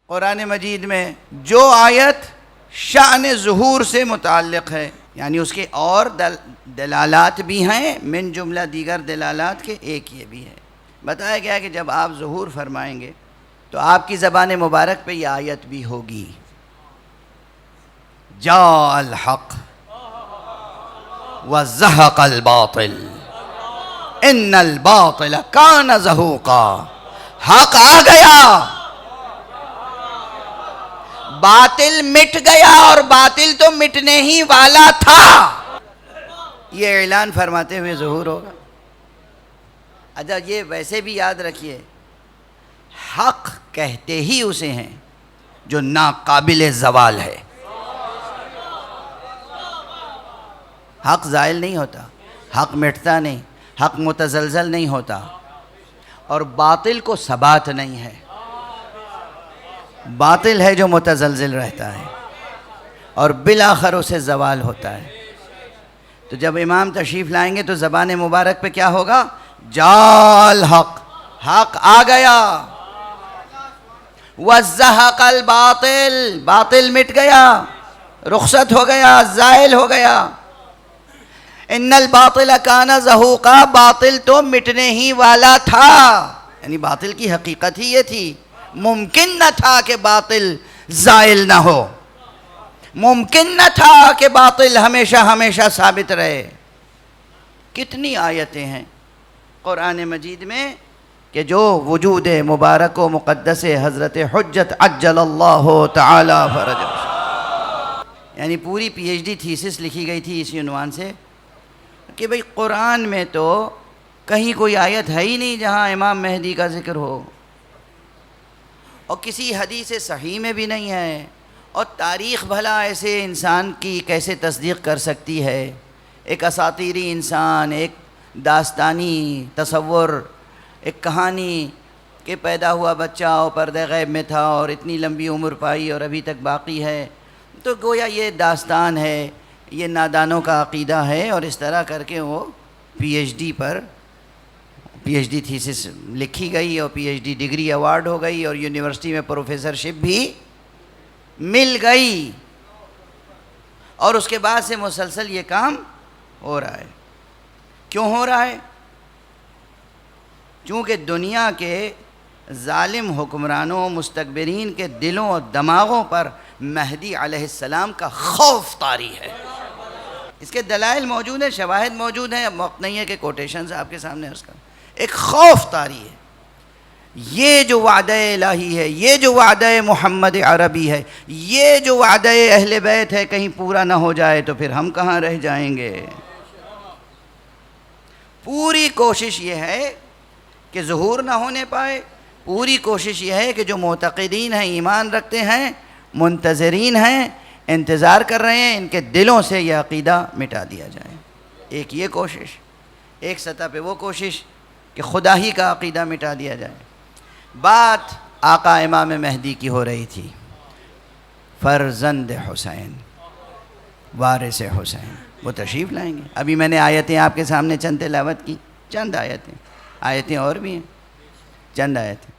قرآن مجید میں جو آیت شأن ظہور سے متعلق ہے، یعنی اس کے اور دلالات بھی ہیں، من جملہ دیگر دلالات کے ایک یہ بھی ہے۔ بتایا گیا کہ جب آپ ظہور فرمائیں گے تو آپ کی زبان مبارک پہ یہ آیت بھی ہوگی، جاء الحق وزہق الباطل ان الباطل کان زہوقا۔ حق آ گیا، باطل مٹ گیا، اور باطل تو مٹنے ہی والا تھا۔ یہ اعلان فرماتے ہوئے ظہور ہوگا۔ اچھا، یہ ویسے بھی یاد رکھیے، حق کہتے ہی اسے ہیں جو ناقابل زوال ہے۔ حق زائل نہیں ہوتا، حق مٹتا نہیں، حق متزلزل نہیں ہوتا، اور باطل کو ثبات نہیں ہے۔ باطل ہے جو متزلزل رہتا ہے اور بالآخر اسے زوال ہوتا ہے۔ تو جب امام تشریف لائیں گے تو زبان مبارک پہ کیا ہوگا؟ جاء الحق، حق آ گیا، وزہق الباطل، باطل مٹ گیا، رخصت ہو گیا، زائل ہو گیا۔ ان الباطل کان زہوقا، باطل تو مٹنے ہی والا تھا، یعنی باطل کی حقیقت ہی یہ تھی۔ ممکن نہ تھا کہ باطل زائل نہ ہو، ممکن نہ تھا کہ باطل ہمیشہ ہمیشہ ثابت رہے۔ کتنی آیتیں ہیں قرآن مجید میں کہ جو وجود مبارک و مقدس حضرت حجت عجل اللہ تعالی فرجہ، یعنی پوری پی ایچ ڈی تھیسس لکھی گئی تھی اسی عنوان سے کہ بھئی قرآن میں تو کہیں کوئی آیت ہے ہی نہیں جہاں امام مہدی کا ذکر ہو، اور کسی حدیث صحیح میں بھی نہیں ہے، اور تاریخ بھلا ایسے انسان کی کیسے تصدیق کر سکتی ہے؟ ایک اساطیری انسان، ایک داستانی تصور، ایک کہانی کہ پیدا ہوا بچہ اور پردہ غیب میں تھا اور اتنی لمبی عمر پائی اور ابھی تک باقی ہے، تو گویا یہ داستان ہے، یہ نادانوں کا عقیدہ ہے، اور اس طرح کر کے وہ پی ایچ ڈی تھیسس لکھی گئی، اور P H D degree award ہو گئی، اور یونیورسٹی میں پروفیسرشپ بھی مل گئی، اور اس کے بعد سے مسلسل یہ کام ہو رہا ہے۔ کیوں ہو رہا ہے؟ چونکہ دنیا کے ظالم حکمرانوں، مستکبرین کے دلوں اور دماغوں پر مہدی علیہ السلام کا خوف طاری ہے۔ اس کے دلائل موجود ہیں، شواہد موجود ہیں، اب وقت نہیں ہے کہ کوٹیشنز آپ کے سامنے عرض کریں۔ ایک خوف طاری ہے، یہ جو وعدہ الہی ہے، یہ جو وعدہ محمد عربی ہے، یہ جو وعدہ اہل بیت ہے، کہیں پورا نہ ہو جائے تو پھر ہم کہاں رہ جائیں گے۔ پوری کوشش یہ ہے کہ ظہور نہ ہونے پائے، پوری کوشش یہ ہے کہ جو معتقدین ہیں، ایمان رکھتے ہیں، منتظرین ہیں، انتظار کر رہے ہیں، ان کے دلوں سے یہ عقیدہ مٹا دیا جائے۔ ایک یہ کوشش، ایک سطح پہ وہ کوشش کہ خدا ہی کا عقیدہ مٹا دیا جائے۔ بات آقا امام مہدی کی ہو رہی تھی، فرزند حسین، وارث حسین، وہ تشریف لائیں گے۔ ابھی میں نے آیتیں آپ کے سامنے چند تلاوت کی، چند آیتیں اور بھی ہیں، چند آیتیں۔